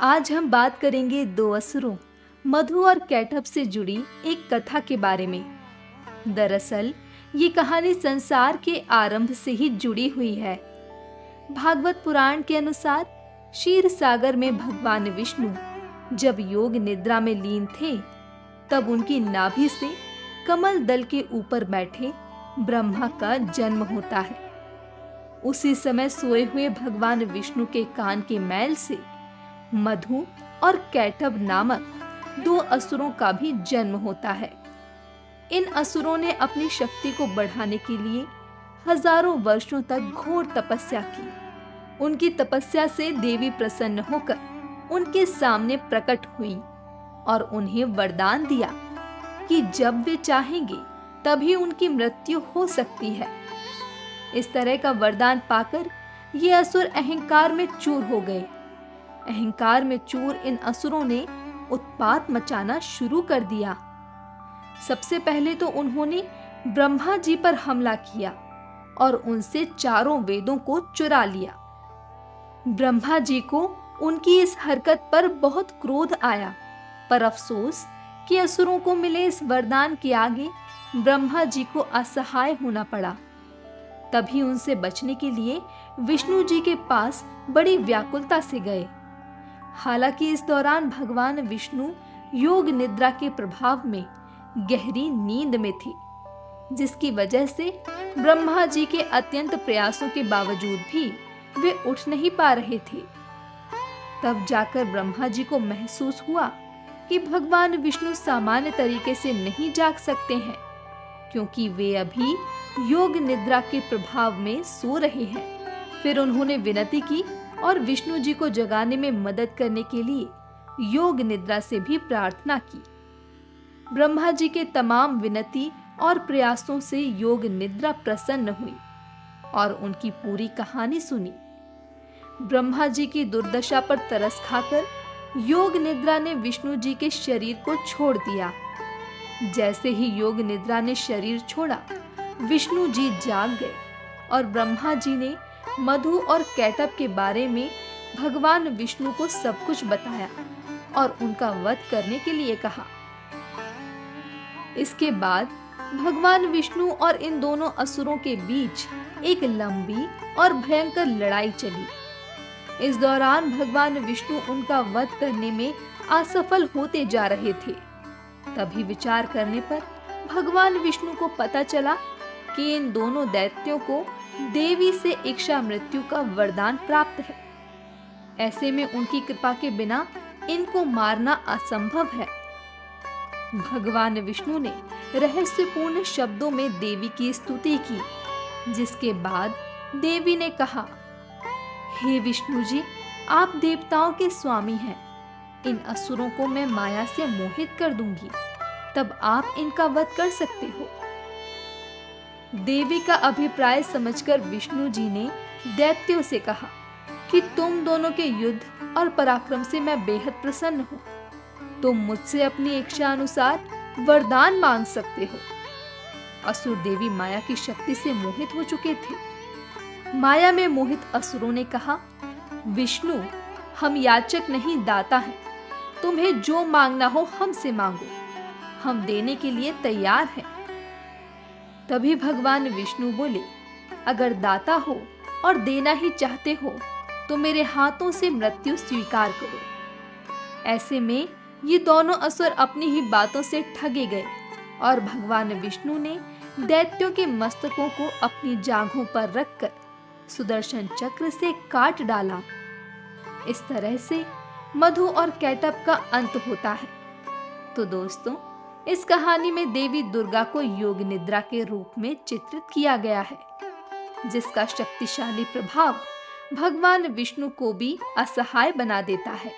आज हम बात करेंगे दो असुरों मधु और कैटभ से जुड़ी एक कथा के बारे में। दरअसल ये कहानी संसार के आरंभ से ही जुड़ी हुई है। भागवत पुराण के अनुसार क्षीर सागर में भगवान विष्णु जब योग निद्रा में लीन थे, तब उनकी नाभि से कमल दल के ऊपर बैठे ब्रह्मा का जन्म होता है। उसी समय सोए हुए भगवान विष्णु के कान के मैल से मधु और कैटभ नामक दो असुरों का भी जन्म होता है। इन असुरों ने अपनी शक्ति को बढ़ाने के लिए हजारों वर्षों तक घोर तपस्या की। उनकी तपस्या से देवी प्रसन्न होकर उनके सामने प्रकट हुई और उन्हें वरदान दिया कि जब वे चाहेंगे तभी उनकी मृत्यु हो सकती है। इस तरह का वरदान पाकर ये असुर अहंकार में चूर हो गए। अहंकार में चूर इन असुरों ने उत्पात मचाना शुरू कर दिया। सबसे पहले तो उन्होंने ब्रह्मा जी पर हमला किया और उनसे चारों वेदों को चुरा लिया। ब्रह्मा जी को उनकी इस हरकत पर बहुत क्रोध आया, पर अफसोस कि असुरों को मिले इस वरदान के आगे ब्रह्मा जी को असहाय होना पड़ा। तभी उनसे बचने के लिए विष्णु जी के पास बड़ी व्याकुलता से गए। हालांकि इस दौरान भगवान विष्णु योग निद्रा के प्रभाव में गहरी नींद में थे, जिसकी वजह से ब्रह्मा जी के अत्यंत प्रयासों के बावजूद भी वे उठ नहीं पा रहे थे। तब जाकर ब्रह्मा जी को महसूस हुआ कि भगवान विष्णु सामान्य तरीके से नहीं जाग सकते हैं, क्योंकि वे अभी योग निद्रा के प्रभाव में सो रहे हैं। फिर उन्होंने विनती की और विष्णु जी को जगाने में मदद करने के लिए योग निद्रा से भी प्रार्थना की। ब्रह्मा जी के तमाम विनती और प्रयासों से योग निद्रा प्रसन्न हुई और उनकी पूरी कहानी सुनी। ब्रह्मा जी की दुर्दशा पर तरस खाकर योग निद्रा ने विष्णु जी के शरीर को छोड़ दिया। जैसे ही योग निद्रा ने शरीर छोड़ा, विष्णु जी जाग गए और ब्रह्मा जी ने मधु और कैटभ के बारे में भगवान विष्णु को सब कुछ बताया और उनका वध करने के लिए कहा। इसके बाद भगवान विष्णु और इन दोनों असुरों के बीच एक लंबी और भयंकर लड़ाई चली। इस दौरान भगवान विष्णु उनका वध करने में असफल होते जा रहे थे। तभी विचार करने पर भगवान विष्णु को पता चला कि इन दोनों दैत्यों को देवी से इच्छा मृत्यु का वरदान प्राप्त है। ऐसे में उनकी कृपा के बिना इनको मारना असंभव है। भगवान विष्णु ने रहस्यपूर्ण शब्दों में देवी की स्तुति की, जिसके बाद देवी ने कहा, हे विष्णु जी, आप देवताओं के स्वामी हैं। इन असुरों को मैं माया से मोहित कर दूंगी, तब आप इनका वध कर सकते हो। देवी का अभिप्राय समझकर विष्णु जी ने दैत्यों से कहा कि तुम दोनों के युद्ध और पराक्रम से मैं बेहद प्रसन्न हूँ। तुम मुझसे अपनी इच्छा अनुसार वरदान मांग सकते हो। असुर देवी माया की शक्ति से मोहित हो चुके थे। माया में मोहित असुरों ने कहा, विष्णु, हम याचक नहीं दाता हैं। तुम्हें जो मांगना हो हमसे मांगो, हम देने के लिए तैयार हैं। तभी भगवान विष्णु बोले, अगर दाता हो और देना ही चाहते हो तो मेरे हाथों से मृत्यु स्वीकार करो। ऐसे में ये दोनों असुर अपनी ही बातों से ठगे गए और भगवान विष्णु ने दैत्यों के मस्तकों को अपनी जांघों पर रखकर सुदर्शन चक्र से काट डाला। इस तरह से मधु और कैटभ का अंत होता है। तो दोस्तों, इस कहानी में देवी दुर्गा को योग निद्रा के रूप में चित्रित किया गया है, जिसका शक्तिशाली प्रभाव भगवान विष्णु को भी असहाय बना देता है।